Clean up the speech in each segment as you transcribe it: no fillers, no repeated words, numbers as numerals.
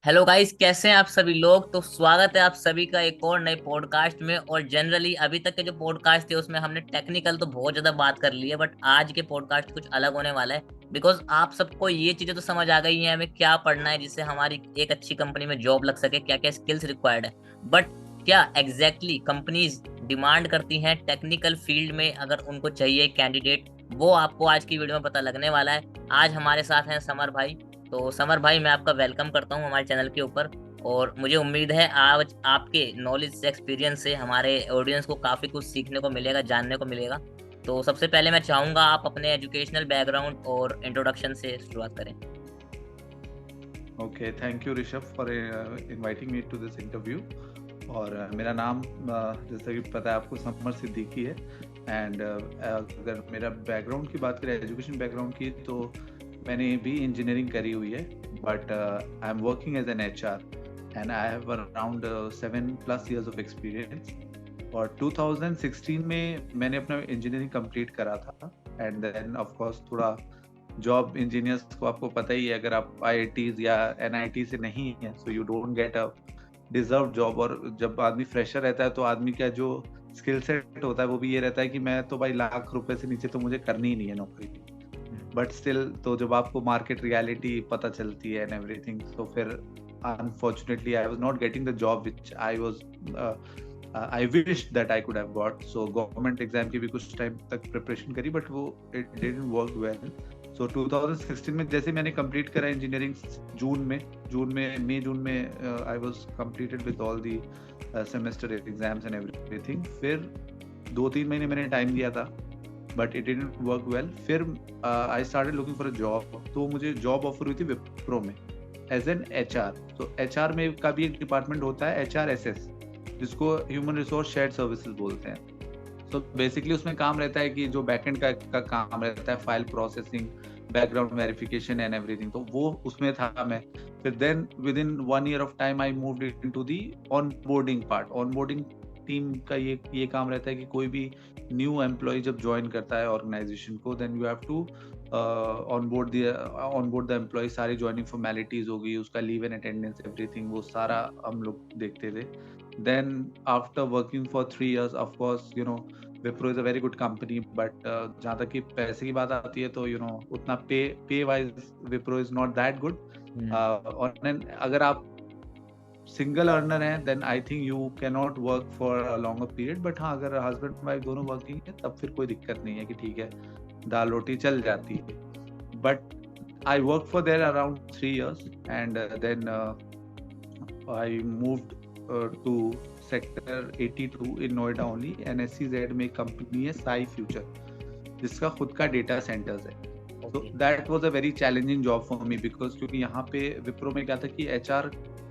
Hello guys, कैसे हैं आप सभी लोग। तो स्वागत है आप सभी का एक और नए पॉडकास्ट में। और जनरली अभी तक के जो पॉडकास्ट थे उसमें हमने टेक्निकल तो बहुत ज्यादा बात कर ली है, बट आज के पॉडकास्ट कुछ अलग होने वाला है। बिकॉज आप सबको ये चीजें तो समझ आ गई हैं हमें क्या पढ़ना है जिससे हमारी एक अच्छी कंपनी में जॉब लग सके, क्या क्या स्किल्स रिक्वायर्ड है। बट क्या एग्जैक्टली कंपनीज डिमांड करती हैं टेक्निकल फील्ड में, अगर उनको चाहिए कैंडिडेट, वो आपको आज की वीडियो में पता लगने वाला है। आज हमारे साथ हैं समर भाई। तो समर भाई, मैं आपका वेलकम करता हूँ हमारे चैनल के ऊपर। और मुझे उम्मीद है आज आपके नॉलेज से, एक्सपीरियंस से हमारे ऑडियंस को काफ़ी कुछ सीखने को मिलेगा, जानने को मिलेगा। तो सबसे पहले मैं चाहूँगा आप अपने एजुकेशनल बैकग्राउंड और इंट्रोडक्शन से शुरुआत करें। Okay, thank you Rishabh for inviting me to this interview. और मेरा नाम जैसा कि पता है आपको, समर सिद्दीकी है। एंड अगर मेरा बैकग्राउंड की बात करें, एजुकेशन बैकग्राउंड की, तो मैंने भी इंजीनियरिंग करी हुई है। But I am working as an HR and I have around 7+ years of experience. और 2016 में मैंने अपना इंजीनियरिंग कंप्लीट करा था। एंड देन ऑफ कोर्स थोड़ा जॉब इंजीनियर्स को आपको पता ही है, अगर आप IITs या NIT से नहीं है so you don't get a deserve job. और जब आदमी फ्रेशर रहता है तो आदमी का जो स्किल सेट होता है वो भी ये रहता है कि मैं तो भाई लाख रुपए से नीचे तो मुझे करनी ही नहीं है नौकरी। बट स्टिल, तो जब आपको मार्केट रियलिटी पता चलती है एंड एवरीथिंग, तो फिर unfortunately I was not getting the job which I wish that I could have got. So government exam की भी कुछ टाइम तक प्रिपरेशन करी, बट वो इट डिडंट वर्क वेल। सो 2016 में जैसे मैंने कंप्लीट करा इंजीनियरिंग, मई जून में I was completed with all the semester exams and everything. फिर 2-3 महीने मैंने टाइम दिया था, but it didn't work well. फिर I started looking for a job. तो मुझे जॉब ऑफर हुई थी विप्रो में एज एन HR। तो HR में का भी एक डिपार्टमेंट होता है, HRSS, जिसको ह्यूमन रिसोर्स शेयर्ड सर्विसेज बोलते हैं। तो बेसिकली उसमें काम रहता है कि जो बैकएंड का काम रहता है, file processing, background verification and everything, तो वो उसमें था मैं। फिर then within 1 year of time I moved into the onboarding part. Onboarding team का ये काम रहता है कि कोई भी न्यू एम्प्लॉय जब ज्वाइन करता है ऑर्गेनाइजेशन को, then you have to onboard the employ. सारी ज्वाइनिंग फॉर्मेलिटीज होगी, उसका लीव एंड अटेंडेंस एवरीथिंग, वो सारा हम लोग देखते थे। Then after working for 3 years, of course, Wipro is a very good company, but जहाँ तक कि पैसे की बात आती है तो उतना pay wise Wipro is not that good. और अगर आप सिंगल अर्नर हैं then I think you can not work for a longer period. But हाँ, अगर हस्बैंड वाइफ दोनों वर्किंग है तब फिर कोई दिक्कत नहीं है कि ठीक है, दाल रोटी चल जाती है। But I work for there around 3 years and then I moved to sector 82 in Noida only। NSCZ में कंपनी है साई फ्यूचर, जिसका खुद का डेटा सेंटर्स है। तो that was a very challenging job for me, because क्योंकि यहाँ पे विप्रो में क्या था कि HR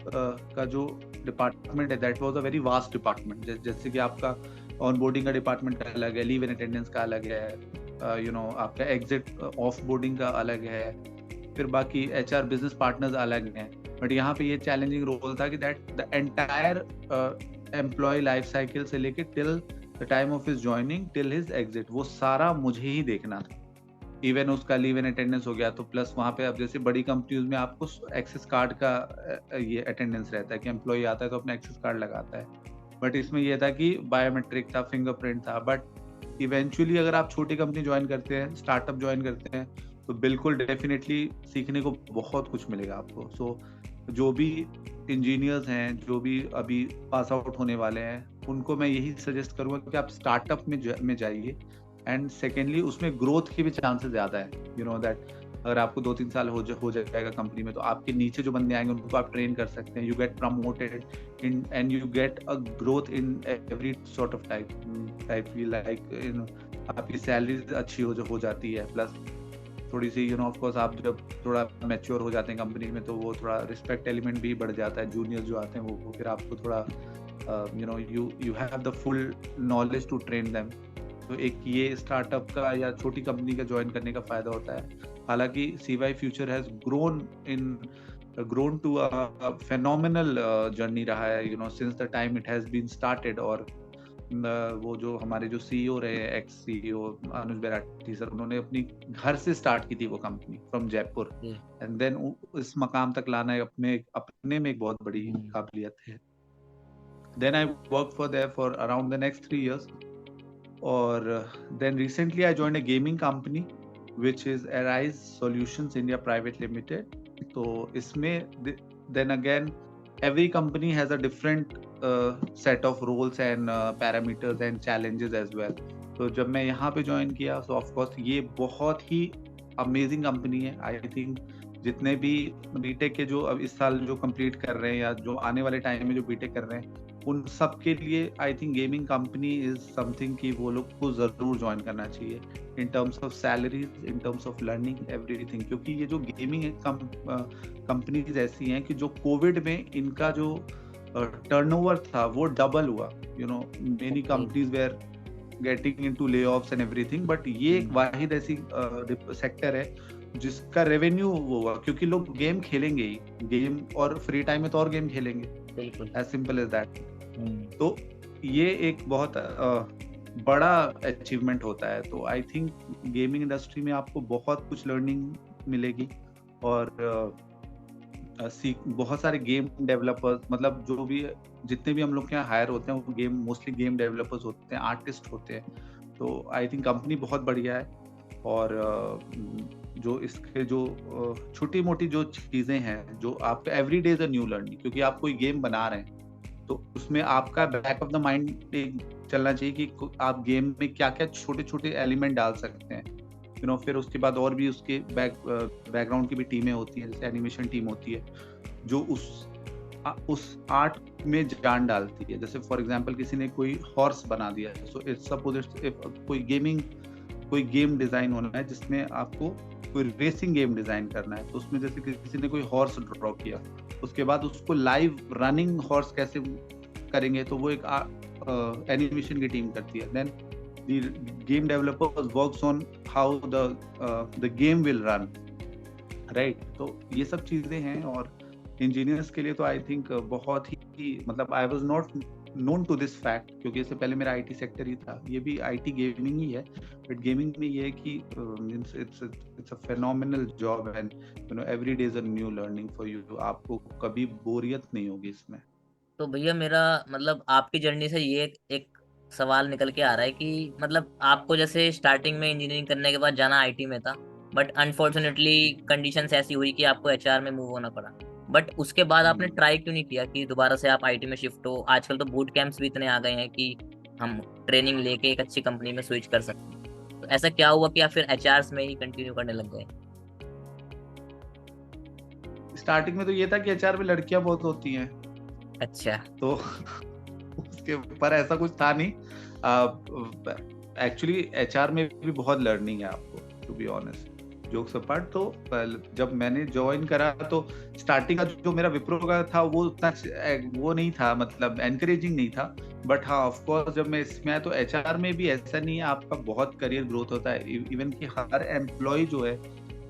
का जो डिपार्टमेंट है that was a very vast department. जैसे कि आपका ऑनबोर्डिंग का डिपार्टमेंट अलग है, लीव एंड अटेंडेंस का अलग है, आपका एग्जिट ऑफ बोर्डिंग का अलग है, फिर बाकी HR बिजनेस पार्टनर्स अलग हैं। बट यहाँ पे ये चैलेंजिंग रोल था कि that the entire employ life cycle से लेके till the time of his joining till his exit, वो सारा मुझे ही देखना था। इवन उसका लीव एंड अटेंडेंस हो गया, तो प्लस वहाँ पे अब जैसे बड़ी कंपनीज में आपको एक्सेस कार्ड का ये अटेंडेंस रहता है कि एम्प्लॉय आता है तो अपना एक्सेस कार्ड लगाता है। बट इसमें ये था कि बायोमेट्रिक था, फिंगरप्रिंट था। बट इवेंचुअली अगर आप छोटी कंपनी ज्वाइन करते हैं, स्टार्टअप ज्वाइन करते हैं, तो बिल्कुल डेफिनेटली सीखने को बहुत कुछ मिलेगा आपको। सो जो भी इंजीनियर्स हैं, जो भी अभी पास आउट होने वाले हैं, उनको मैं यही सजेस्ट करूंगा कि आप स्टार्टअप में जाइए। एंड सेकेंडली उसमें ग्रोथ की भी चांसेस ज़्यादा है। दैट अगर आपको 2-3 साल हो जाएगा कंपनी में, तो आपके नीचे जो बंदे आएंगे उनको आप ट्रेन कर सकते हैं। You get promoted in and you get a growth in every sort of type like आपकी सैलरी अच्छी हो जाती है। प्लस थोड़ी सी ऑफ कोर्स आप जब थोड़ा मैच्योर हो जाते हैं कंपनी में, तो वो थोड़ा रिस्पेक्ट एलिमेंट भी बढ़ जाता है। जूनियर्स जो आते हैं वो फिर आपको थोड़ा you have the full knowledge to train them. तो एक ये स्टार्टअप का या छोटी कंपनी का ज्वाइन करने का फायदा होता है। हालांकि CY future has grown to a phenomenal journey रहा है since the time it has been started. और वो जो हमारे जो सीईओ रहे, ex CEO Anuj Berati sir, उन्होंने अपनी घर से स्टार्ट की थी वो कंपनी फ्रॉम जयपुर, एंड देन इस मकाम तक लाना अपने में एक बहुत बड़ी काबिलियत है। Then I work for there for around the next 3 years, और then recently I joined a gaming company which is Arise Solutions India Private Limited. तो इसमें then again every company has a different set of roles and parameters and challenges as well. तो जब मैं यहाँ पे join किया तो of course ये बहुत ही अमेजिंग कंपनी है। आई थिंक जितने भी बीटेक के जो अब इस साल जो कंप्लीट कर रहे हैं या जो आने वाले टाइम में जो बीटेक कर रहे हैं, उन सब के लिए I think gaming company is something कि वो लोग को जरूर ज्वाइन करना चाहिए in terms of salaries, in terms of learning, everything. क्योंकि ये जो गेमिंग कंपनीज ऐसी हैं कि जो कोविड में इनका जो टर्नओवर था वो डबल हुआ। You know, many companies were getting into layoffs and everything, but ये एक वाहिद ऐसी सेक्टर है जिसका रेवेन्यू वो हुआ क्योंकि लोग गेम खेलेंगे ही, गेम और फ्री टाइम में तो और गेम खेलेंगे, बिल्कुल एज सिंपल एज दैट। तो ये एक बहुत बड़ा अचीवमेंट होता है। तो आई थिंक गेमिंग इंडस्ट्री में आपको बहुत कुछ लर्निंग मिलेगी, और बहुत सारे गेम डेवलपर्स, मतलब जो भी जितने भी हम लोग के यहाँ हायर होते हैं वो मोस्टली गेम डेवलपर्स होते हैं, आर्टिस्ट होते हैं। तो आई थिंक कंपनी बहुत बढ़िया है, और जो इसके जो छोटी मोटी जो चीजें हैं जो आपका every day is a new learning, क्योंकि आप कोई गेम बना रहे हैं तो उसमें आपका बैक ऑफ द माइंड चलना चाहिए कि आप गेम में क्या क्या छोटे छोटे एलिमेंट डाल सकते हैं। यू नो, फिर उसके बाद और भी उसके बैकग्राउंड की भी टीमें होती हैं, जैसे एनिमेशन टीम होती है जो उस आर्ट में जान डालती है। जैसे फॉर एग्जांपल किसी ने कोई हॉर्स बना दिया है, सो इट्स सपोज कोई गेम डिजाइन होना है जिसमें आपको कोई रेसिंग गेम डिजाइन करना है, तो उसमें जैसे किसी ने कोई हॉर्स ड्रॉ किया, उसके बाद उसको लाइव रनिंग हॉर्स कैसे करेंगे, तो वो एक एनिमेशन की टीम करती है। Then the game developer works on how the game will run, right. तो ये सब चीजें हैं, और इंजीनियर्स के लिए तो आई थिंक बहुत ही, मतलब I was not known to this fact, क्योंकि इससे पहले मेरा आईटी सेक्टर ही था, ये भी आईटी गेमिंग ही है, बट गेमिंग में ये है कि it's a phenomenal job and you know every day is a new learning for you. आपको कभी बोरियत नहीं होगी इसमें। तो भैया मेरा मतलब आपकी जर्नी से ये एक सवाल निकल के आ रहा है कि मतलब आपको जैसे स्टार्टिंग में इंजीनियरिंग करने के बाद जाना आईटी में था, बट अनफॉर्चुनेटली कंडीशंस ऐसी हुई कि आपको एचआर में मूव होना पड़ा। बट उसके बाद आपने ट्राई क्यों नहीं किया कि दोबारा से आप आईटी में शिफ्ट हो? आजकल तो बूट कैंप्स भी इतने आ गए हैं कि हम ट्रेनिंग लेके एक अच्छी कंपनी में स्विच कर सकते हैं। तो ऐसा क्या हुआ कि आप फिर एचआर में ही कंटिन्यू करने लग गए? स्टार्टिंग में तो ये था कि एचआर में लड़कियां बहुत होती हैं। अच्छा। तो उसके ऊपर ऐसा कुछ था नहीं। एक्चुअली एचआर में भी बहुत लर्निंग है आपको, to be honest, jokes apart. तो जब मैंने ज्वाइन करा तो स्टार्टिंग का जो मेरा विप्रो का था वो उतना वो नहीं था, मतलब एनकरेजिंग नहीं था। बट हाँ, ऑफ कोर्स जब मैं इसमें आया तो एचआर में भी ऐसा नहीं है, आपका बहुत करियर ग्रोथ होता है। इवन कि हर एम्प्लॉय जो है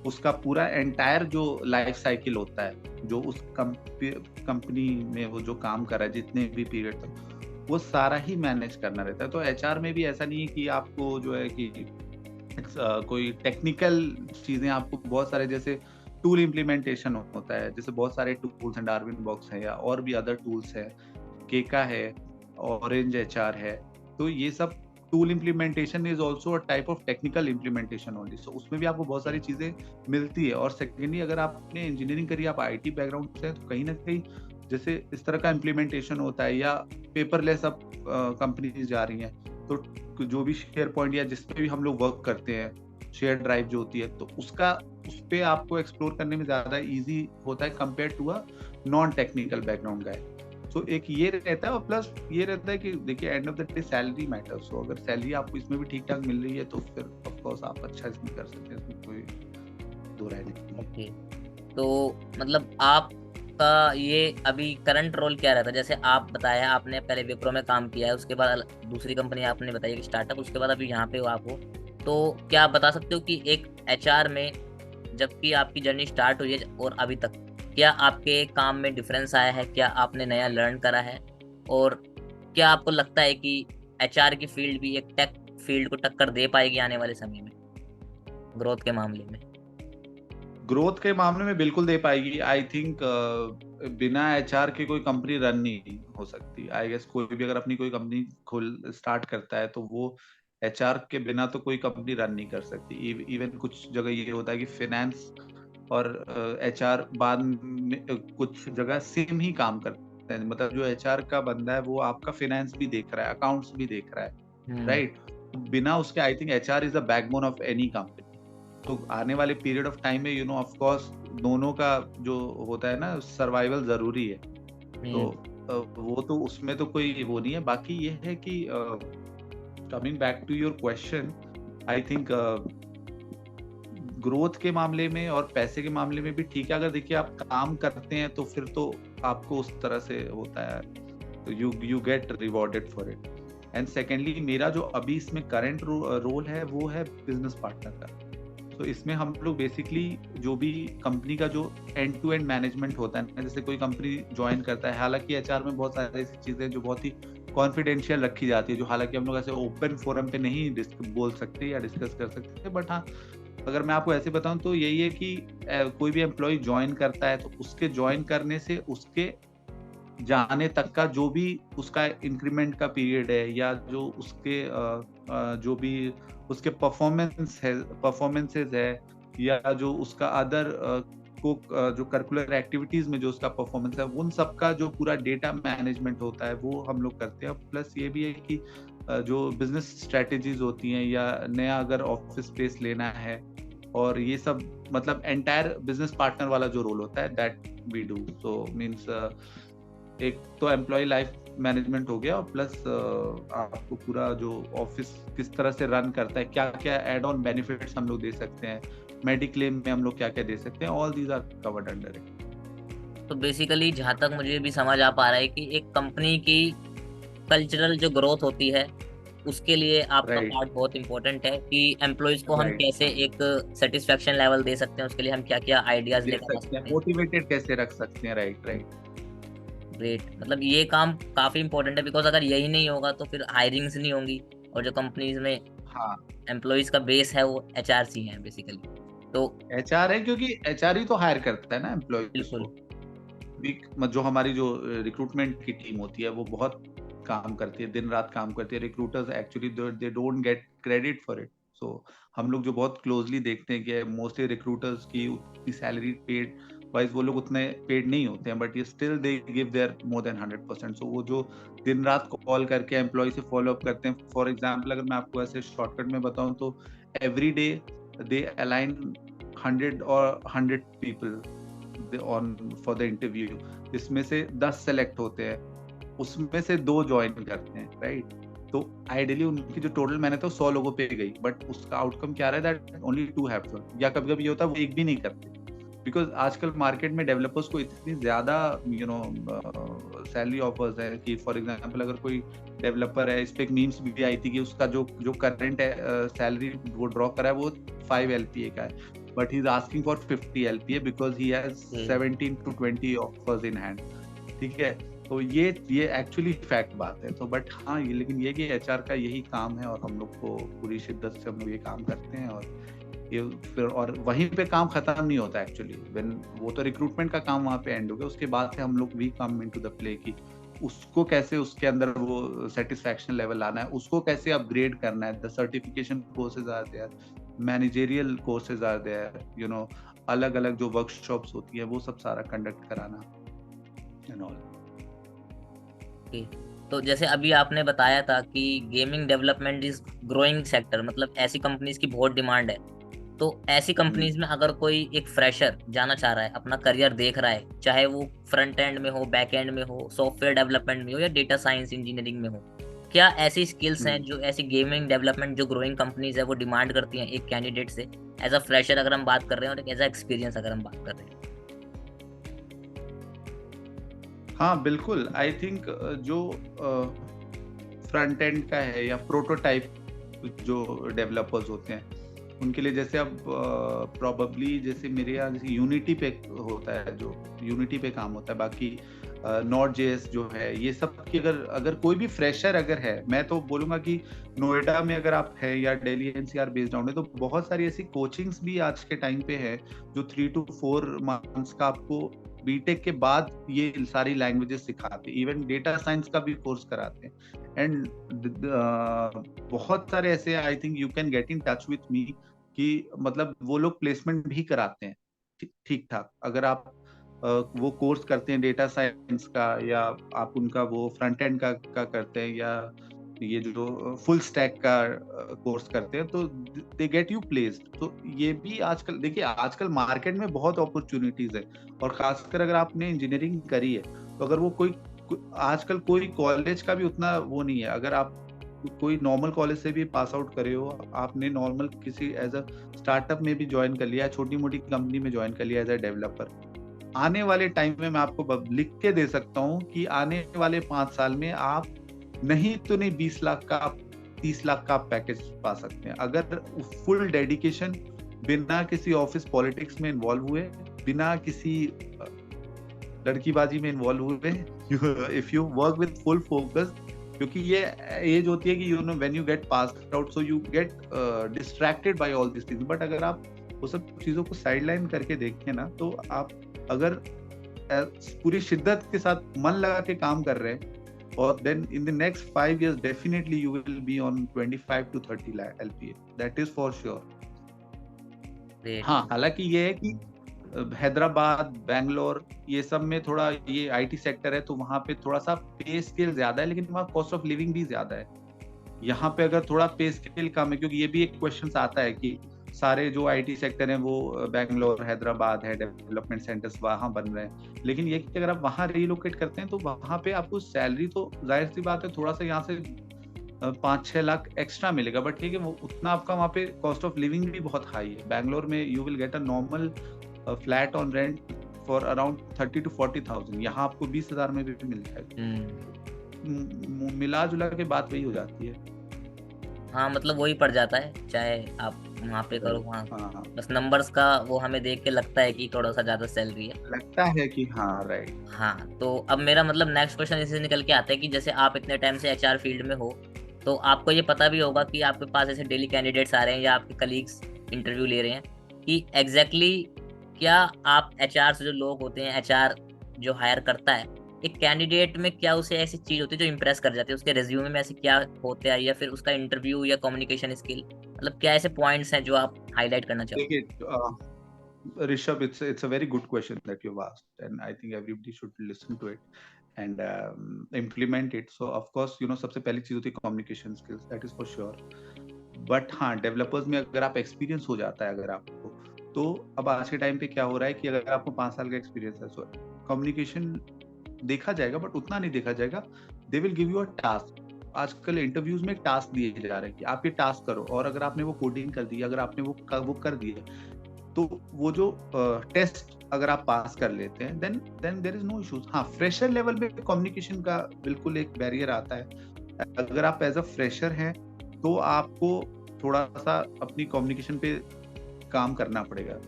उसका पूरा एंटायर जो लाइफ साइकिल होता है, जो उस कंपनी में वो जो काम कर रहा है जितने भी पीरियड तक, वो सारा ही मैनेज करना रहता है। तो एचआर में भी ऐसा नहीं है कि आपको जो है कि कोई टेक्निकल चीजें, आपको बहुत सारे जैसे टूल इम्प्लीमेंटेशन होता है, जैसे बहुत सारे टूल्स हैं, डार्विन बॉक्स है या और भी अदर टूल्स है, केका है, ऑरेंज एचआर है। तो ये सब tool implementation is also a type of technical implementation only. So उसमें भी आपको बहुत सारी चीजें मिलती है। और सेकेंडली, अगर आपने इंजीनियरिंग करी, आप आईटी बैकग्राउंड से, तो कहीं ना कहीं जैसे इस तरह का इम्प्लीमेंटेशन होता है या पेपरलेस अब कंपनीज जा रही हैं, तो जो भी शेयर पॉइंट या जिस पे भी हम लोग वर्क करते हैं, शेयर ड्राइव जो होती है, तो उस पे आपको एक्सप्लोर करने में ज्यादा इजी होता है compare to a non technical background guy. So एक ये रहता है, और प्लस ये रहता है कि देखिए end of the day salary matters. So अगर सैलरी आपको इसमें भी ठीक ठाक मिल रही है तो फिर ऑफ कोर्स आप अच्छा इसमें कर सकते हैं, इसमें कोई दो राय नहीं। ओके, तो मतलब आपका ये अभी करंट रोल क्या रहता है? जैसे आप बताया आपने पहले विप्रो में काम किया है, उसके बाद दूसरी कंपनी आपने बताई कि स्टार्टअप, उसके बाद अभी यहाँ पे हो आप हो, तो क्या आप बता सकते हो कि एक एचआर में जबकि आपकी जर्नी स्टार्ट हुई है और अभी तक, क्या आपके काम में डिफरेंस आया है? क्या आपने नया लर्न करा है? और क्या आपको लगता है कि एचआर की फील्ड भी एक टेक फील्ड को टक्कर दे पाएगी आने वाले समय में ग्रोथ के मामले में? ग्रोथ के मामले में बिल्कुल दे पाएगी। आई थिंक बिना एचआर के कोई कंपनी रन नहीं हो सकती। आई गेस कोई भी अगर अपनी कोई कंपनी खोल स्टार्ट करता है तो वो एचआर के बिना तो कोई कंपनी रन नहीं कर सकती। इवन कुछ जगह ये होता है कि फाइनेंस और एचआर बाद में कुछ जगह सेम ही काम करते हैं। मतलब जो एचआर का बंदा है वो आपका फाइनेंस भी देख रहा है, अकाउंट्स भी देख रहा है, राइट? बिना उसके I think HR is the backbone of any company. तो आने वाले पीरियड ऑफ टाइम में ऑफ कोर्स दोनों का जो होता है ना सर्वाइवल जरूरी है। तो वो तो उसमें तो कोई वो नहीं है। बाकी ये है कि coming back to your question, I think growth के मामले में और पैसे के मामले में भी ठीक है। अगर देखिए आप काम करते हैं तो फिर तो आपको उस तरह से होता है, तो you get rewarded for it. And secondly मेरा जो अभी इसमें करंट रोल है वो है बिजनेस पार्टनर का। तो इसमें हम लोग बेसिकली जो भी कंपनी का जो एंड टू एंड मैनेजमेंट होता है, जैसे कोई कंपनी ज्वाइन करता है, हालांकि एचआर में बहुत सारी ऐसी चीजें जो बहुत ही कॉन्फिडेंशियल रखी जाती है, जो हालांकि हम लोग ऐसे ओपन फोरम पे नहीं बोल सकते या डिस्कस कर सकते। बट हाँ, अगर मैं आपको ऐसे बताऊं तो यही है कि कोई भी एम्प्लॉय ज्वाइन करता है तो उसके ज्वाइन करने से उसके जाने तक का जो भी उसका इंक्रीमेंट का पीरियड है या जो उसके जो भी उसके परफॉर्मेंसेस है या जो उसका अदर जो करिकुलर एक्टिविटीज में जो उसका परफॉर्मेंस है, उन सब का जो पूरा डेटा मैनेजमेंट होता है वो हम लोग करते हैं। प्लस ये भी है कि जो बिजनेस स्ट्रेटेजीज होती हैं या नया अगर ऑफिस स्पेस लेना है और ये सब, मतलब एंटायर बिजनेस पार्टनर वाला जो रोल होता है that we do. So means एक तो एम्प्लॉय लाइफ मैनेजमेंट हो गया और प्लस आपको पूरा जो ऑफिस किस तरह से रन करता है, क्या क्या एड ऑन बेनिफिट्स हम लोग दे सकते हैं, मेडिक्लेम में हम लोग क्या क्या दे सकते हैं, all these are covered under it. तो बेसिकली जहाँ तक मुझे भी समझ आ पा रहा है कि एक कंपनी की कल्चरल जो ग्रोथ होती है उसके लिए आपका पार्ट बहुत इंपॉर्टेंट है कि एम्प्लॉइज को हम कैसे एक सेटिस्फेक्शन लेवल दे सकते हैं, उसके लिए हम क्या क्या आइडियाज लेकर आ सकते हैं, मोटिवेटेड कैसे रख सकते हैं। राइट। ग्रेट। मतलब ये काम काफी इंपॉर्टेंट है, बिकॉज अगर यही नहीं होगा तो फिर हायरिंग्स नहीं होंगी और जो कंपनीज में एम्प्लॉइज का बेस है वो एचआर सी है बेसिकली। तो एचआर है क्योंकि एचआर ही तो हायर करता है ना एम्प्लॉइज को। जो हमारी जो रिक्रूटमेंट की टीम होती है वो बहुत काम करती है, दिन रात काम करती है। Recruiters actually they don't get credit for it. So हम लोग जो बहुत क्लोजली देखते हैं कि मोस्टली रिक्रूटर्स की उतनी सैलरी पेड वाइज वो लोग उतने पेड नहीं होते हैं, बट ये still they give there more than 100%। सो वो जो दिन रात कॉल करके एम्प्लॉय से फॉलो अप करते हैं। फॉर एग्जांपल अगर मैं आपको ऐसे शॉर्टकट में बताऊं तो एवरी डे दे अलाइन 100 और 100 people on for the interview. इसमें से 10 सेलेक्ट होते हैं, उसमें से 2 ज्वाइन करते हैं, राइट? तो आइडियली उनकी जो टोटल मेहनत है 100 लोगों पे गई, बट उसका आउटकम क्या रहा है दैट ओनली 2 हैव डन। या कभी-कभी ये होता है वो एक भी नहीं करते, बिकॉज आजकल मार्केट में डेवलपर्स को इतनी ज्यादा सैलरी ऑफर्स है कि फॉर एग्जांपल अगर कोई डेवलपर है, इस पे एक मीम्स भी आई थी कि उसका जो करंट सैलरी वो ड्रॉ करा है वो 5 LPA का है, but he is asking for 50 LPA because he has 17 to 20 offers in hand. ठीक है, तो ये एक्चुअली फैक्ट बात है। तो बट हाँ, ये लेकिन ये कि एचआर का यही काम है और हम लोग को पूरी शिद्दत से हम लोग ये काम करते हैं। और ये फिर और वहीं पे काम खत्म नहीं होता एक्चुअली। व्हेन वो तो रिक्रूटमेंट का काम वहाँ पे एंड हो गया, उसके बाद से हम लोग we come into the play कि उसको कैसे उसके अंदर वो सेटिस्फैक्शन लेवल लाना है, उसको कैसे अपग्रेड करना है। The certification courses are there, managerial courses are there, अलग अलग जो वर्कशॉप्स होती है वो सब सारा कंडक्ट कराना एंड ऑल। तो जैसे अभी आपने बताया था कि gaming development is growing sector, मतलब ऐसी कंपनीज की बहुत डिमांड है। तो ऐसी कंपनीज में अगर कोई एक फ्रेशर जाना चाह रहा है, अपना करियर देख रहा है, चाहे वो फ्रंट एंड में हो, बैक एंड में हो, सॉफ्टवेयर डेवलपमेंट में हो या डेटा साइंस इंजीनियरिंग में हो, क्या ऐसी स्किल्स हैं जो ऐसी गेमिंग डेवलपमेंट जो ग्रोइंग कंपनीज है वो डिमांड करती हैं एक कैंडिडेट से, एज अ फ्रेशर अगर हम बात कर रहे हैं और एक एज अ एक्सपीरियंस अगर हम बात कर रहे हैं? हाँ बिल्कुल। आई थिंक जो फ्रंट एंड का है या प्रोटोटाइप जो डेवलपर्स होते हैं उनके लिए, जैसे अब प्रोबेबली जैसे मेरे यहाँ जैसे यूनिटी पे होता है, जो यूनिटी पे काम होता है। बाकी Node.js जो है, ये सब की अगर कोई भी फ्रेशर अगर है, मैं तो बोलूंगा कि नोएडा में अगर आप है या दिल्ली एनसीआर बेस्ड आउट है, तो बहुत सारी ऐसी कोचिंग्स भी आज के टाइम पे है जो 3 to 4 मंथ्स का आपको बीटेक के बाद ये सारी लैंग्वेजेस सिखाते हैं, इवन डेटा साइंस का भी कोर्स कराते हैं। एंड बहुत सारे ऐसे, आई think you can get in touch with me, कि मतलब वो लोग प्लेसमेंट भी कराते हैं ठीक ठाक। अगर आप वो कोर्स करते हैं डेटा साइंस का, या आप उनका वो फ्रंट एंड का करते हैं, या ये जो फुल स्टैक का कोर्स करते हैं, तो दे गेट यू प्लेस्ड। तो ये भी आजकल देखिए, आजकल मार्केट में बहुत अपॉर्चुनिटीज है, और खासकर अगर आपने इंजीनियरिंग करी है, तो अगर वो आजकल कोई कॉलेज का भी उतना वो नहीं है। अगर आप कोई नॉर्मल कॉलेज से भी पास आउट करे हो, आपने नॉर्मल किसी एज अ स्टार्टअप में भी ज्वाइन कर लिया, छोटी मोटी कंपनी में ज्वाइन कर लिया एज अ डेवलपर, आने वाले टाइम में मैं आपको लिख के दे सकता हूँ कि आने वाले 5 साल में आप नहीं तो नहीं 20 लाख का, 30 लाख का पैकेज पा सकते हैं, अगर फुल डेडिकेशन, बिना किसी ऑफिस पॉलिटिक्स में इन्वॉल्व हुए, बिना किसी लड़कीबाजी में इन्वॉल्व हुए, if you work with full focus. क्योंकि ये एज होती है कि you know when you get passed out, so you get distracted by all this things. But अगर आप वो सब चीजों को साइडलाइन करके देखें ना, तो आप अगर पूरी शिद्दत के साथ मन लगा के काम कर रहे हैं, और then in the next 5 years definitely you will be on 25 to 30 lakh LPA, that is for sure। हाँ, हालांकि ये है कि हैदराबाद, बैंगलोर, ये सब में थोड़ा ये आईटी सेक्टर है, तो वहाँ पे थोड़ा सा पे स्केल ज्यादा है, लेकिन वहाँ कॉस्ट ऑफ लिविंग भी ज्यादा है। यहाँ पे अगर थोड़ा पे स्केल कम है, क्योंकि ये भी एक क्वेश्चन आता है कि सारे जो आईटी सेक्टर हैं वो बैंगलोर, हैदराबाद है, डेवलपमेंट सेंटर्स वहाँ बन रहे हैं, लेकिन ये कि अगर आप वहाँ रिलोकेट करते हैं, तो वहाँ पे आपको सैलरी तो जाहिर सी बात है थोड़ा सा यहाँ से 5-6 लाख एक्स्ट्रा मिलेगा, बट ठीक है, वो उतना आपका वहाँ पे कॉस्ट ऑफ लिविंग भी बहुत हाई है। बैंगलोर में you will get a normal flat on rent for around 30 to 40,000, यहाँ आपको 20,000 में भी मिल जाएगा। मिला जुला के बात वही हो जाती है। हाँ, मतलब वही पड़ जाता है, चाहे आप वहाँ पे करो, वहाँ बस नंबर्स का वो हमें देख के लगता है कि थोड़ा सा ज्यादा सैलरी है, लगता है कि हाँ, राइट। हाँ, तो अब मेरा मतलब नेक्स्ट क्वेश्चन इससे निकल के आता है कि जैसे आप इतने टाइम से एचआर फील्ड में हो, तो आपको ये पता भी होगा कि आपके पास ऐसे डेली कैंडिडेट्स आ रहे हैं या आपके कलीग्स इंटरव्यू ले रहे हैं, कि एग्जैक्टली क्या आप एचआर से, जो लोग होते हैं एचआर जो हायर करता है एक कैंडिडेट में, क्या उसे ऐसी चीज होती है जो इम्प्रेस कर जाती है, उसके रिज्यूमे में ऐसे क्या होता है, या फिर उसका इंटरव्यू या कम्युनिकेशन स्किल, मतलब क्या ऐसे पॉइंट्स हैं जो आप हाईलाइट करना चाहोगे? देखिए Rishabh, it's a very good question that you've asked, and I think everybody should listen to it and implement it. So of course, you know, सबसे पहली चीज होती है communication skills, that is for sure. But हाँ, developers में अगर आप experience हो जाता है अगर आपको, तो अब आज के टाइम पे क्या हो रहा है कि अगर आपको 5 साल का एक्सपीरियंस है, सो कम्युनिकेशन देखा जाएगा, बट उतना नहीं देखा जाएगा। They will give you a task. आजकल इंटरव्यूज में टास्क दिए जा रहे हैं कि आप ये टास्क करो, और अगर आपने वो कोडिंग कर दी, अगर आपने वो कर दिया, तो वो जो टेस्ट अगर आप पास कर लेते हैं, then there is no issues. हाँ, फ्रेशर लेवल में कम्युनिकेशन का बिल्कुल एक बैरियर आता है। अगर आप एज अ फ्रेशर हैं, तो आपको थोड़ा सा अपनी कम्युनिकेशन पे काम करना पड़ेगा।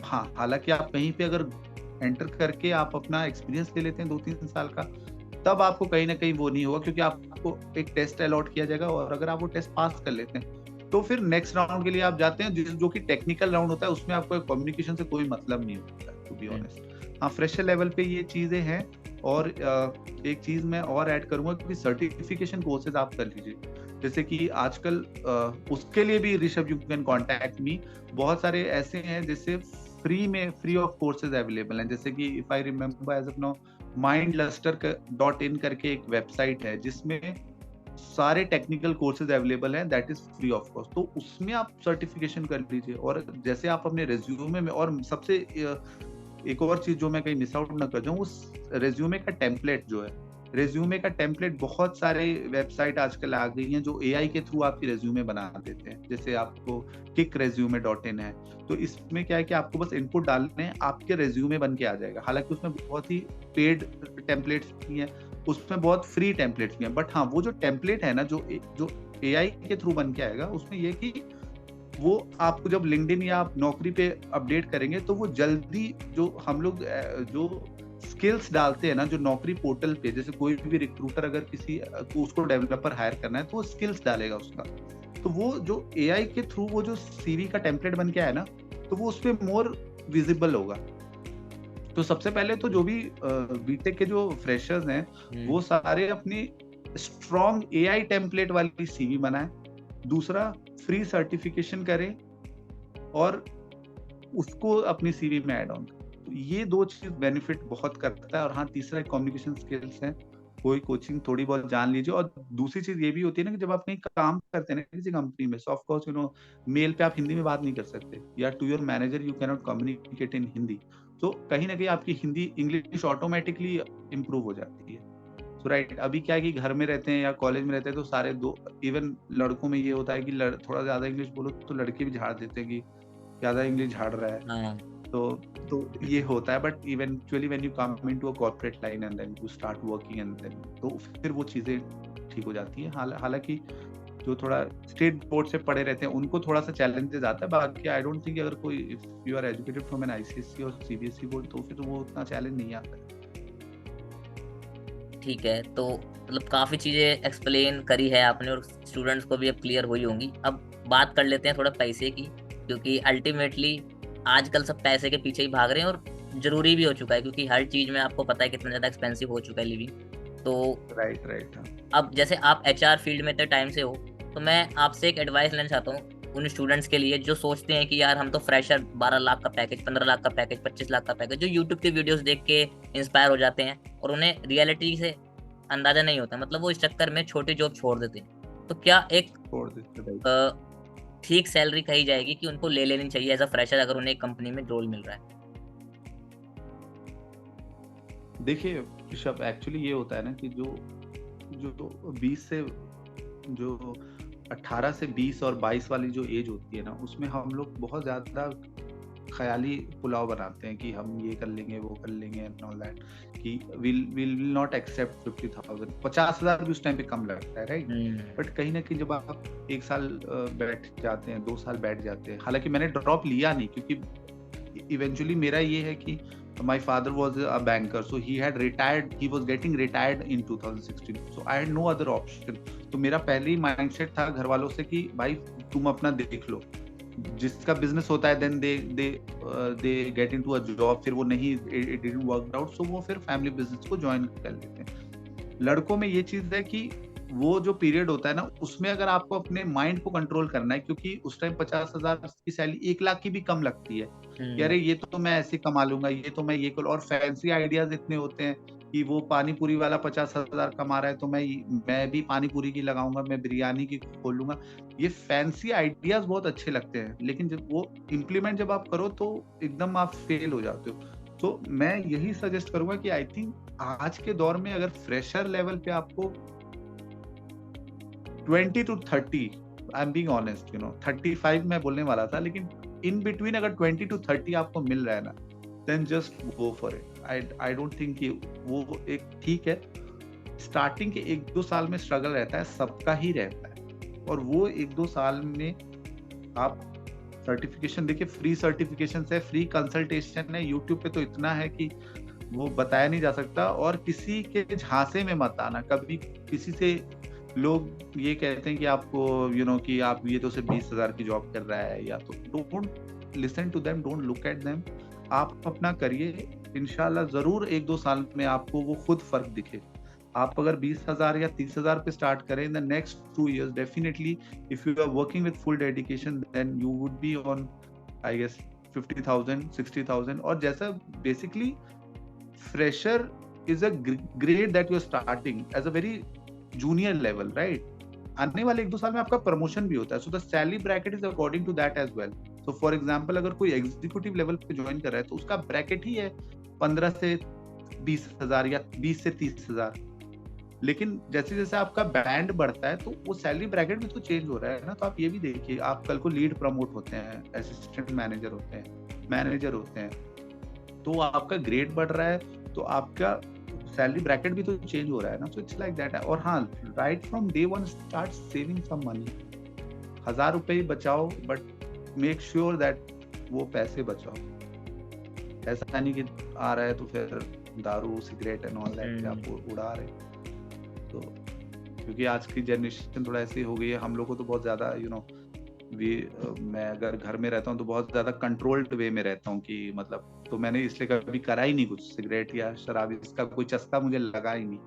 हाँ, हालांकि आप कहीं पे अगर एंटर करके आप अपना एक्सपीरियंस ले लेते हैं 2-3 साल का, तब आपको कहीं ना कहीं वो नहीं होगा, क्योंकि आपको एक टेस्ट अलॉट किया जाएगा, और अगर आप वो टेस्ट पास कर लेते हैं, तो फिर नेक्स्ट राउंड के लिए आप जाते हैं, जो कि टेक्निकल राउंड होता है। उसमें आपको कम्युनिकेशन से कोई मतलब नहीं होता, टू बी ऑनेस्ट। हाँ, फ्रेशर लेवल पे ये चीजें हैं। और एक चीज मैं और ऐड करूंगा कि सर्टिफिकेशन कोर्सेज आप कर लीजिए, जैसे कि आजकल उसके लिए भी Rishabh, you can contact me. बहुत सारे ऐसे हैं जिससे फ्री ऑफ कोर्सेज अवेलेबल हैं, जैसे कि if I remember as of now, mindluster.in करके एक वेबसाइट है जिसमें सारे टेक्निकल कोर्सेज अवेलेबल हैं, that is free of cost. तो उसमें आप सर्टिफिकेशन कर लीजिए, और जैसे आप अपने रेज्यूमे में, और सबसे एक और चीज जो मैं कहीं मिस आउट ना कर जाऊं, उस रेज्यूमे का टेम्पलेट जो है, रेज्यूमे का टेम्पलेट बहुत सारे वेबसाइट आजकल आ गई हैं जो एआई के थ्रू आपकी रेज्यूमे बना देते हैं। जैसे आपको kickresume.in है, तो इसमें क्या है कि आपको बस इनपुट डालने हैं, आपके रेज्यूमे बन के आ जाएगा। हालांकि उसमें बहुत ही पेड टेम्पलेट्स भी हैं, उसमें बहुत फ्री टेम्पलेट्स भी हैं, बट हाँ, वो जो टेम्पलेट है ना, जो एआई के थ्रू बन के आएगा, उसमें ये कि वो आपको जब लिंक्डइन या आप नौकरी पे अपडेट करेंगे, तो वो जल्दी, जो हम लोग जो स्किल्स डालते हैं ना जो नौकरी पोर्टल पे, जैसे कोई भी रिक्रूटर अगर किसी को उसको डेवलपर हायर करना है तो वो स्किल्स डालेगा उसका, तो वो जो एआई के थ्रू वो जो सीवी का टेम्पलेट बन के आया ना, तो वो उसपे मोर विजिबल होगा। तो सबसे पहले तो जो भी बीटेक के जो फ्रेशर्स हैं वो सारे अपनी स्ट्रॉन्ग एआई टेम्पलेट वाली सीवी बनाएं। दूसरा, फ्री सर्टिफिकेशन करें और उसको अपनी सीवी में ऐड ऑन। तो ये 2 चीज बेनिफिट बहुत करता है। और हाँ, तीसरा कम्युनिकेशन स्किल्स है, कोई कोचिंग थोड़ी बहुत जान लीजिए। और दूसरी चीज ये भी होती है ना कि जब आप कहीं काम करते हैं ना किसी कंपनी में, सो ऑफ कोर्स मेल पे आप हिंदी में बात नहीं कर सकते, या to your manager you can not communicate in Hindi. तो कहीं ना कहीं आपकी हिंदी इंग्लिश ऑटोमेटिकली इम्प्रूव हो जाती है। सो राइट, अभी क्या है कि घर में रहते हैं या कॉलेज में रहते हैं तो सारे दो, इवन लड़कों में ये होता है कि थोड़ा ज्यादा इंग्लिश बोलो तो लड़के भी झाड़ देते हैं कि ज्यादा इंग्लिश झाड़ रहा है। तो ये होता है, but eventually when you come into a corporate line and then you start working and then तो फिर वो चीजें ठीक हो जाती है। हालांकि जो थोड़ा स्टेट बोर्ड से पढ़े रहते हैं उनको थोड़ा सा चैलेंजेस आता है, बाकी आई डोंट थिंक अगर कोई, if you are educated from an ICSE और सीबीएसई बोर्ड तो फिर वो उतना चैलेंज नहीं आता है। ठीक है, तो मतलब काफी चीजें एक्सप्लेन करी है आपने और स्टूडेंट्स को भी अब क्लियर हुई होंगी। अब बात कर लेते हैं थोड़ा पैसे की, क्योंकि अल्टीमेटली आजकल सब पैसे के पीछे ही भाग रहे हैं और जरूरी भी हो चुका है, क्योंकि हर चीज में आपको पता है कितना ज्यादा एक्सपेंसिव हो चुका है लिविंग। तो राइट। अब जैसे आप एचआर फील्ड में इतने टाइम से हो, तो मैं आपसे एक एडवाइस लेना चाहता हूँ उन स्टूडेंट्स के लिए जो सोचते हैं कि यार हम तो फ्रेशर, 12 लाख का पैकेज, 15 लाख का पैकेज, 25 लाख का पैकेज, जो यूट्यूब के वीडियोस देख के इंस्पायर हो जाते हैं और उन्हें रियलिटी से अंदाजा नहीं होता, मतलब वो इस चक्कर में छोटी जॉब छोड़ देते हैं। तो क्या एक ठीक सैलरी कही जाएगी कि उनको ले लेनी चाहिए एज अ फ्रेशर अगर उन्हें एक कंपनी में रोल मिल रहा है? देखिए ऋषभ, एक्चुअली ये होता है ना कि जो 20 से जो 18 से 20 और 22 वाली जो एज होती है ना, उसमें हम लोग बहुत ज्यादा ख्याली पुलाव बनाते हैं कि हम ये कर लेंगे वो कर लेंगे एंड ऑल दैट, कि विल नॉट एक्सेप्ट 50,000, 50,000 भी उस टाइम पे कम लगता है, राइट। बट कहीं ना कहीं जब आप 1 साल बैठ जाते हैं, 2 साल बैठ जाते हैं, हालांकि मैंने ड्रॉप लिया नहीं क्योंकि इवेंचुअली मेरा ये है कि my father was a banker, so he was getting retired in 2016, so I had no other option। तो मेरा पहले ही माइंडसेट था घर वालों से कि भाई तुम अपना देख लो, जिसका बिजनेस होता है then they get into a job, फिर वो नहीं, it didn't work out, so वो फिर फैमिली बिजनेस को ज्वाइन कर लेते हैं। लड़कों में ये चीज है कि वो जो पीरियड होता है ना, उसमें अगर आपको अपने माइंड को कंट्रोल करना है, क्योंकि उस टाइम 50,000 की सैलरी 1 लाख की भी कम लगती है कि अरे ये तो मैं ऐसे कमा लूंगा, ये तो मैं ये कर, और फैंसी आइडियाज इतने होते हैं कि वो पानी पूरी वाला 50,000 कमा रहा है तो मैं भी पानी पूरी की लगाऊंगा, मैं बिरयानी की खोलूंगा। ये फैंसी आइडियाज बहुत अच्छे लगते हैं, लेकिन जब वो इम्प्लीमेंट जब आप करो तो एकदम आप फेल हो जाते हो। तो मैं यही सजेस्ट करूंगा कि आई थिंक आज के दौर में अगर फ्रेशर लेवल पे आपको 20 to 30, I am being honest, 35 मैं बोलने वाला था, लेकिन इन बिटवीन अगर 20 to 30 आपको मिल रहा है ना, then just go for it. I don't think कि वो एक ठीक है। स्टार्टिंग के 1-2 साल में स्ट्रगल रहता है, सबका ही रहता है, और वो 1-2 साल में आप सर्टिफिकेशन देखिए, फ्री सर्टिफिकेशन है, फ्री कंसल्टेशन है, यूट्यूब पे तो इतना है कि वो बताया नहीं जा सकता। और किसी के झांसे में मत आना कभी। किसी से लोग ये कहते हैं कि आपको कि आप ये तो सिर्फ 20,000 की जॉब कर रहा है, या तो don't listen to them, don't look at them. आप अपना करिए, इंशाल्लाह जरूर 1-2 साल में आपको वो खुद फर्क दिखे। आप अगर 20,000 या 30,000 पे स्टार्ट करें, in the next 2 years definitely if you are working with full dedication then you would be on I guess 50,000 60,000। और जैसा basically fresher is a grade that you are starting as a very junior level, right. आने वाले 1-2 साल में आपका promotion भी होता है, so the salary bracket is according to that as well. So for example अगर कोई एग्जीक्यूटिव लेवल पे ज्वाइन कर रहा है तो उसका ब्रैकेट ही है 15 से 20,000 या 20 से 30,000। लेकिन जैसे जैसे आपका बैंड बढ़ता है तो वो सैलरी ब्रैकेट भी तो चेंज हो रहा है ना। तो आप ये भी देखिए, आप कल को लीड प्रमोट होते हैं, असिस्टेंट मैनेजर होते हैं, मैनेजर होते हैं, तो आपका ग्रेड बढ़ रहा है तो आपका सैलरी ब्रैकेट भी तो चेंज हो रहा है ना। So it's like that. और हाँ, right from day one start saving some money. 1,000 रुपए ही बचाओ, बट मेक श्योर दैट वो पैसे बचाओ। ऐसा नहीं कि आ रहा है तो फिर दारू सिगरेट एंड ऑल दैट आप उड़ा रहे तो, क्योंकि आज की जनरेशन थोड़ा ऐसी हो गई है, हम लोग को तो बहुत ज्यादा मैं अगर घर में रहता हूँ तो बहुत ज्यादा कंट्रोल्ड वे में रहता हूँ कि मतलब, तो मैंने इसलिए कभी करा ही नहीं कुछ सिगरेट या शराब, इसका कोई चस्का मुझे लगा ही नहीं।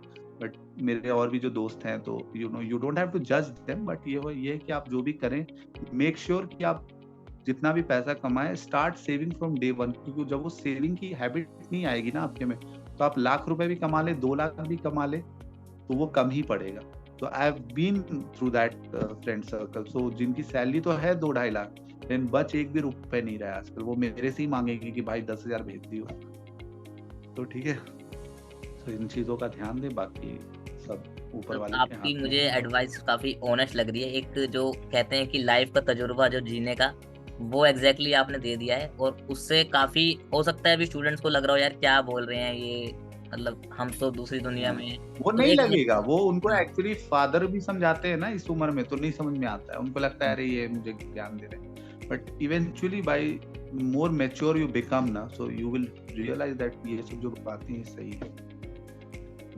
बट मेरे और भी जो दोस्त हैं तो यू डोंट हैव टू जज देम, बट ये है कि आप जो भी करें मेक श्योर कि आप जितना भी पैसा कमाए start saving from day one, क्योंकि जब वो सेविंग की हैबिट नहीं आएगी ना आपके में, तो आप लाख रुपए भी कमा ले 2 लाख भी कमा ले तो वो कम ही पड़ेगा। तो I have been through that friend circle. So जिनकी सैलरी तो है 2-2.5 लाख, लेकिन बच एक भी रुपए नहीं रहा आजकल, वो मेरे से ही मांगेगी कि भाई 10,000 भेज दियो। तो ठीक है, तो इन चीजों का ध्यान दे, बाकी सब ऊपर वाले के हाथ आपकी में। मुझे एडवाइस काफी ऑनेस्ट लग रही है। एक जो कहते हैं कि लाइफ का तजुर्बा जो जीने का, वो एग्जैक्टली आपने दे दिया है। और उससे काफी हो सकता है अभी स्टूडेंट्स को लग रहा हो यार क्या बोल रहे हैं ये, मतलब हम तो दूसरी दुनिया में हैं। वो तो नहीं एक लगेगा, वो उनको हाँ, एक्चुअली फादर भी समझाते हैं ना इस उम्र में, तो नहीं समझ में आता है, उनको लगता है अरे ये मुझे ज्ञान दे रहे हैं। But eventually by more mature you become ना, so you will realise that ये सब जो बातें हैं सही है।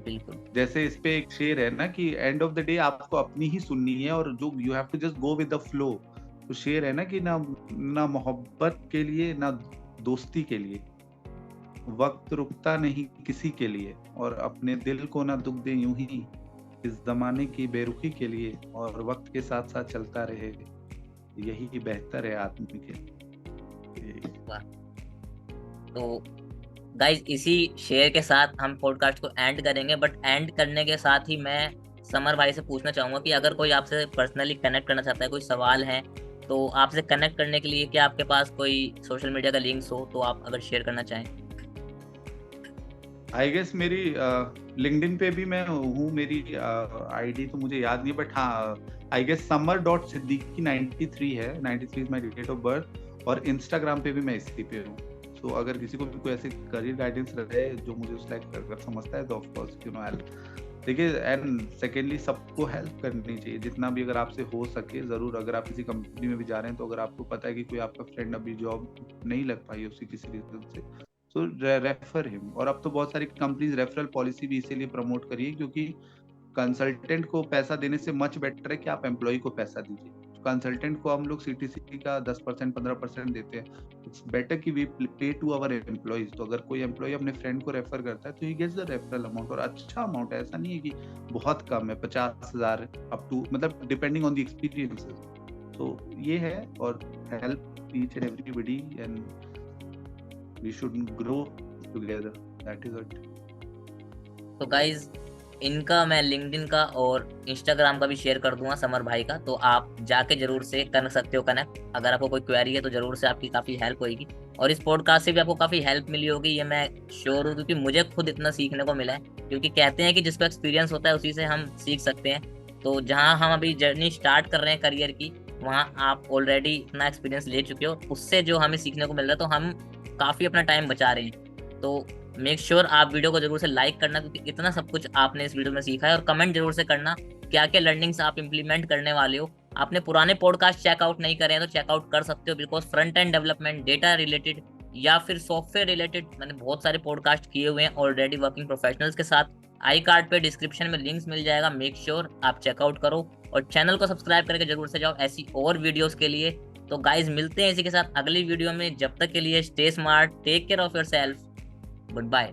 बिल्कुल। जैसे इस पे एक शेर है ना कि एंड ऑफ द डे आपको अपनी ही सुननी है और जो you have to just go with the flow. तो शेर है ना कि ना मोहब्बत के लिए ना दोस्ती के लिए, वक्त रुकता नहीं किसी के लिए, और अपने दिल को ना दुख दे यूं ही इस जमाने की बेरुखी के लिए, और वक्त के साथ साथ चलता रहे, यही बेहतर है आदमी के लिए। वाह। तो गाइज इसी शेयर के साथ हम पॉडकास्ट को एंड करेंगे। बट एंड करने के साथ ही मैं समर भाई से पूछना चाहूंगा कि अगर कोई आपसे पर्सनली कनेक्ट करना चाहता है, कोई सवाल है, तो आपसे कनेक्ट करने के लिए क्या आपके पास कोई सोशल मीडिया का लिंक्स हो तो आप अगर शेयर करना चाहें। आई गेस मेरी लिंक्डइन पे भी मैं हूँ, मेरी आईडी तो मुझे याद नहीं, बट हाँ आई गेस summer.siddiqui93 है, 93 is my date of birth, और इंस्टाग्राम पे भी मैं इसी पे हूँ। तो अगर किसी को भी कोई ऐसे करियर गाइडेंस रहे जो मुझे उस लाइक अगर समझता है तो ऑफ कोर्स देखिए, एंड सेकेंडली सबको हेल्प करनी चाहिए जितना भी अगर आपसे हो सके जरूर। अगर आप किसी कंपनी में भी जा रहे हैं तो अगर आपको पता है कि कोई आपका फ्रेंड अभी जॉब नहीं लग पाई उसी किसी रीजन से, तो रेफर हिम। और अब तो बहुत सारी कंपनीज रेफरल पॉलिसी भी इसीलिए प्रमोट करिए क्योंकि कंसल्टेंट को पैसा देने से मच बेटर है कि आप एम्प्लॉय को पैसा दीजिए। कंसल्टेंट को हम लोग सीटीसी का 10% 15% देते हैं, इट्स बेटर कि वी पे टू आवर एम्प्लॉइज। तो अगर कोई एम्प्लॉय अपने फ्रेंड को रेफर करता है तो ही गेट्स द रेफरल अमाउंट, और अच्छा अमाउंट है, ऐसा नहीं है कि बहुत कम है, 50,000 अप टू, मतलब डिपेंडिंग ऑन द एक्सपीरियंसेस। तो ये है, और help each and everybody and we should grow together, that is it। तो गाइज इनका मैं लिंक्डइन का और इंस्टाग्राम का भी शेयर कर दूंगा समर भाई का, तो आप जाके जरूर से कर सकते हो कनेक्ट। अगर आपको कोई क्वेरी है तो जरूर से आपकी काफी हेल्प होगी, और इस पॉडकास्ट से भी आपको काफी हेल्प मिली होगी, ये मैं श्योर हूँ, क्योंकि मुझे खुद इतना सीखने को मिला है। क्योंकि कहते हैं कि जिसको एक्सपीरियंस होता है उसी से हम सीख सकते हैं। तो जहाँ हम अभी जर्नी स्टार्ट कर रहे हैं करियर की, वहाँ आप ऑलरेडी इतना एक्सपीरियंस ले चुके हो, उससे जो हमें सीखने को मिल रहा है, तो हम काफी अपना टाइम बचा रहे हैं। तो मेक श्योर आप वीडियो को जरूर से लाइक करना, क्योंकि इतना सब कुछ आपने इस वीडियो में सीखा है। और कमेंट जरूर से करना क्या क्या लर्निंग्स आप इंप्लीमेंट करने वाले हो। आपने पुराने पॉडकास्ट चेकआउट नहीं करे हैं तो चेकआउट कर सकते हो, because front end development, data related या फिर सॉफ्टवेयर रिलेटेड मैंने बहुत सारे पॉडकास्ट किए हुए हैं ऑलरेडी वर्किंग प्रोफेशनल्स के साथ। आई कार्ड पे डिस्क्रिप्शन में लिंक्स मिल जाएगा, मेक श्योर आप चेकआउट करो, और चैनल को सब्सक्राइब करके जरूर से जाओ ऐसी और वीडियोस के लिए। तो गाइज मिलते हैं इसी के साथ अगली वीडियो में, जब तक के लिए stay smart, take care of your self, good bye.